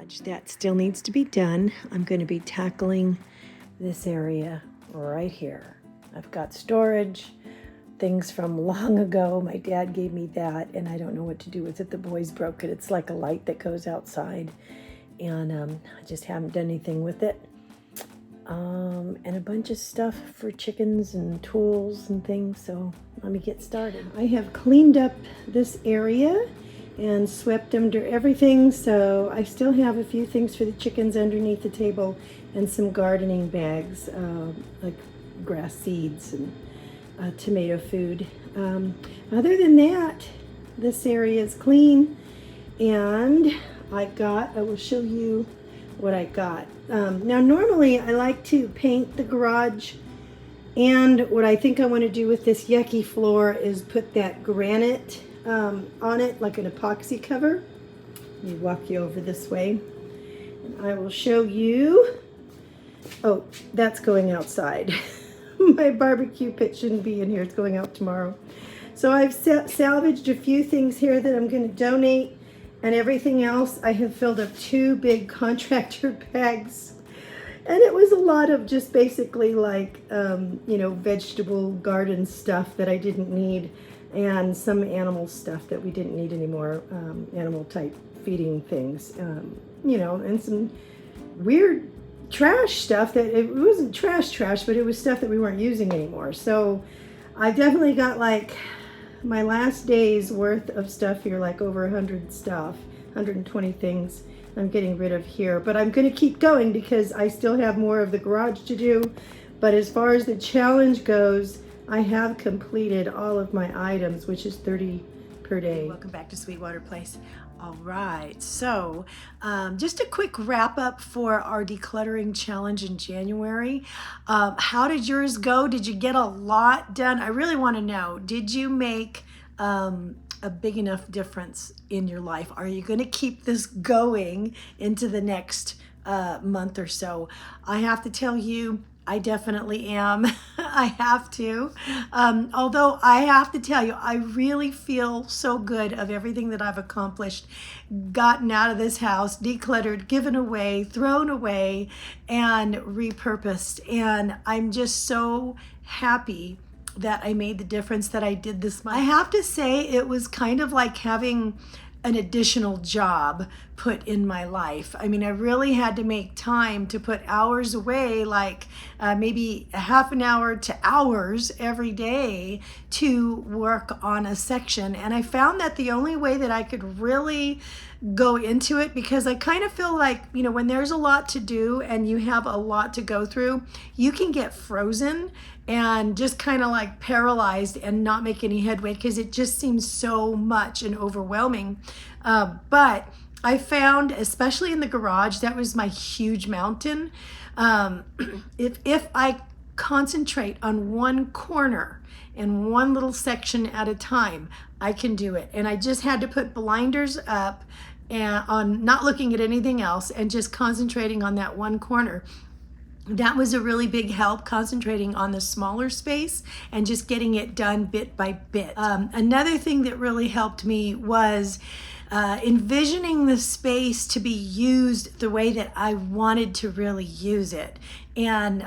garage that still needs to be done. I'm going to be tackling this area right here. I've got storage, things from long ago. My dad gave me that, and I don't know what to do with it. The boys broke it. It's like a light that goes outside, and I just haven't done anything with it. And a bunch of stuff for chickens and tools and things, so let me get started. I have cleaned up this area and swept under everything, so I still have a few things for the chickens underneath the table and some gardening bags, like grass seeds and tomato food. Other than that, this area is clean, and I will show you what I got. Now normally I like to paint the garage, and what I think I want to do with this yucky floor is put that granite on it, like an epoxy cover. Let me walk you over this way, and I will show you. Oh, that's going outside. My barbecue pit shouldn't be in here. It's going out tomorrow. So I've salvaged a few things here that I'm going to donate, and everything else I have filled up 2 big contractor bags. And it was a lot of just basically like, vegetable garden stuff that I didn't need, and some animal stuff that we didn't need anymore, animal type feeding things, and some weird trash stuff that it wasn't trash, but it was stuff that we weren't using anymore. So I definitely got like my last day's worth of stuff here, like over 120 things I'm getting rid of here. But I'm going to keep going because I still have more of the garage to do. But as far as the challenge goes, I have completed all of my items, which is 30 per day. Welcome back to Sweetwater Place. All right, so just a quick wrap up for our decluttering challenge in January. How did yours go? Did you get a lot done? I really want to know, did you make a big enough difference in your life? Are you going to keep this going into the next month or so? I have to tell you, I definitely am. I have to. Although I have to tell you, I really feel so good of everything that I've accomplished, gotten out of this house, decluttered, given away, thrown away, and repurposed. And I'm just so happy that I made the difference that I did this month. I have to say it was kind of like having an additional job put in my life. I mean, I really had to make time to put hours away, like maybe a half an hour to hours every day to work on a section. And I found that the only way that I could really go into it, because I kind of feel like, when there's a lot to do and you have a lot to go through, you can get frozen and just kind of like paralyzed and not make any headway because it just seems so much and overwhelming. But I found, especially in the garage, that was my huge mountain. If I concentrate on one corner and one little section at a time, I can do it. And I just had to put blinders up and on not looking at anything else and just concentrating on that one corner. That was a really big help, concentrating on the smaller space and just getting it done bit by bit. Another thing that really helped me was envisioning the space to be used the way that I wanted to really use it. And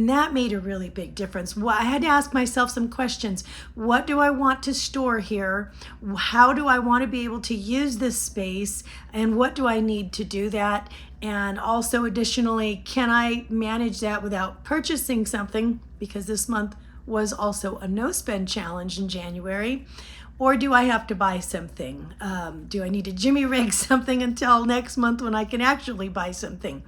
that made a really big difference. Well, I had to ask myself some questions. What do I want to store here? How do I want to be able to use this space? And what do I need to do that? And also additionally, can I manage that without purchasing something? Because this month was also a no spend challenge in January. Or do I have to buy something? Do I need to jimmy rig something until next month when I can actually buy something?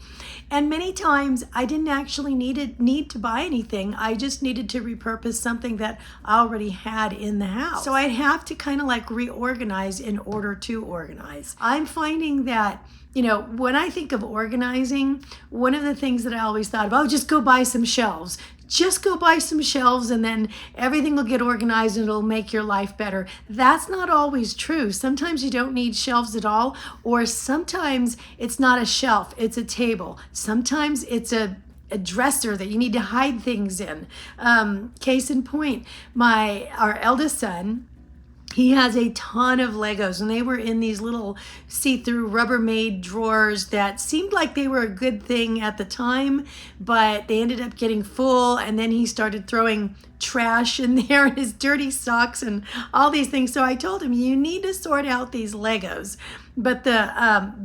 And many times I didn't actually need to buy anything. I just needed to repurpose something that I already had in the house. So I'd have to kind of like reorganize in order to organize. I'm finding that, when I think of organizing, one of the things that I always thought of, just go buy some shelves. Just go buy some shelves and then everything will get organized and it'll make your life better. That's not always true. Sometimes you don't need shelves at all, or sometimes it's not a shelf, it's a table. Sometimes it's a dresser that you need to hide things in. Case in point, our eldest son, He has a ton of Legos, and they were in these little see-through Rubbermaid drawers that seemed like they were a good thing at the time, but they ended up getting full, and then he started throwing trash in there and his dirty socks and all these things. So I told him, you need to sort out these Legos. But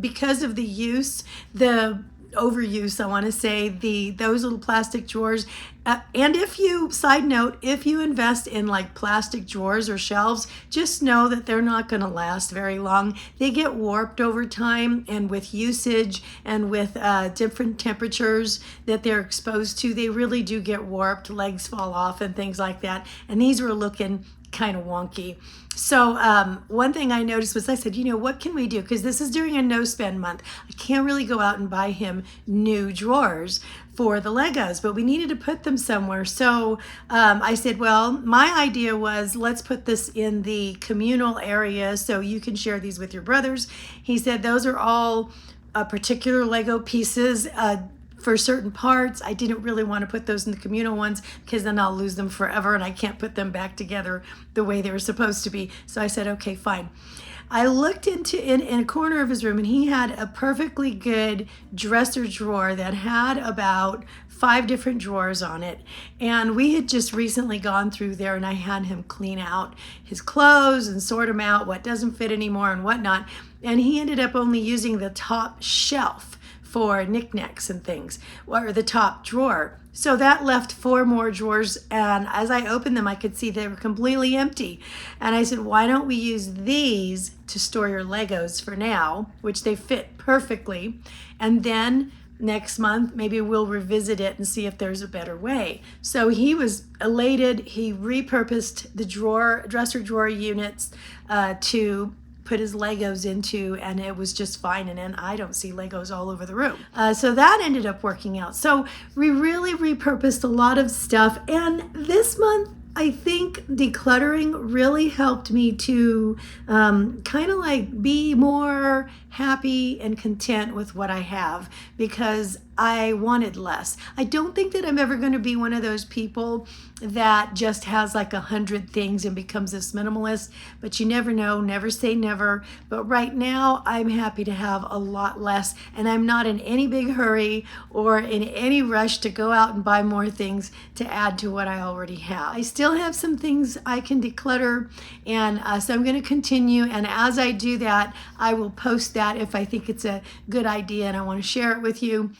because of the use, the overuse, I want to say, those little plastic drawers, and side note, if you invest in like plastic drawers or shelves, just know that they're not going to last very long. They get warped over time, and with usage and with different temperatures that they're exposed to, they really do get warped. Legs fall off and things like that, and these were looking kind of wonky. So one thing I noticed was, I said, you know, what can we do? Because this is during a no-spend month. I can't really go out and buy him new drawers for the Legos, but we needed to put them somewhere. So I said, well, my idea was, let's put this in the communal area so you can share these with your brothers. He said those are all particular Lego pieces, for certain parts. I didn't really want to put those in the communal ones because then I'll lose them forever and I can't put them back together the way they were supposed to be. So I said, okay, fine. I looked in a corner of his room, and he had a perfectly good dresser drawer that had about 5 different drawers on it. And we had just recently gone through there, and I had him clean out his clothes and sort them out, what doesn't fit anymore and whatnot. And he ended up only using the top shelf for knickknacks and things, or the top drawer. So that left 4 more drawers, and as I opened them, I could see they were completely empty. And I said, why don't we use these to store your Legos for now, which they fit perfectly, and then next month maybe we'll revisit it and see if there's a better way. So he was elated. He repurposed the dresser drawer units to put his Legos into, and it was just fine. And then I don't see Legos all over the room. So that ended up working out. So we really repurposed a lot of stuff. And this month, I think decluttering really helped me to kind of like be more happy and content with what I have, because I wanted less. I don't think that I'm ever going to be one of those people that just has like 100 things and becomes this minimalist, but you never know, never say never. But right now I'm happy to have a lot less, and I'm not in any big hurry or in any rush to go out and buy more things to add to what I already have. I still have some things I can declutter, and so I'm going to continue, and as I do that, I will post that if I think it's a good idea and I want to share it with you.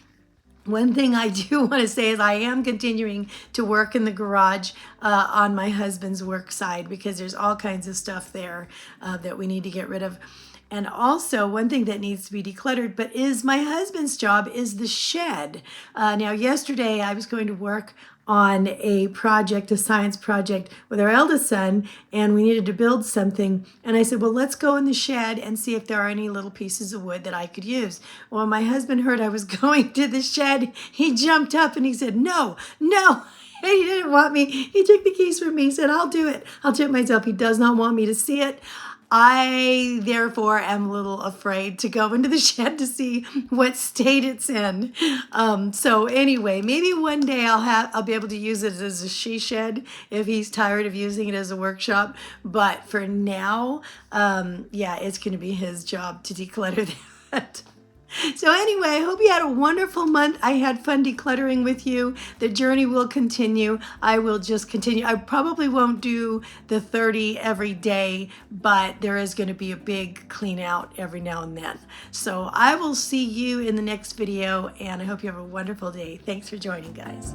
One thing I do want to say is I am continuing to work in the garage on my husband's work side, because there's all kinds of stuff there that we need to get rid of. And also, one thing that needs to be decluttered, but is my husband's job, is the shed. Now, yesterday I was going to work on a project, a science project with our eldest son, and we needed to build something. And I said, well, let's go in the shed and see if there are any little pieces of wood that I could use. Well, my husband heard I was going to the shed. He jumped up and he said, no. He didn't want me. He took the keys from me. He said, I'll do it. I'll do it myself. He does not want me to see it. I, therefore, am a little afraid to go into the shed to see what state it's in. So anyway, maybe one day I'll be able to use it as a she shed if he's tired of using it as a workshop. But for now, yeah, it's going to be his job to declutter that. So anyway, I hope you had a wonderful month. I had fun decluttering with you. The journey will continue. I will just continue. I probably won't do the 30 every day, but there is going to be a big clean out every now and then. So I will see you in the next video, and I hope you have a wonderful day. Thanks for joining, guys.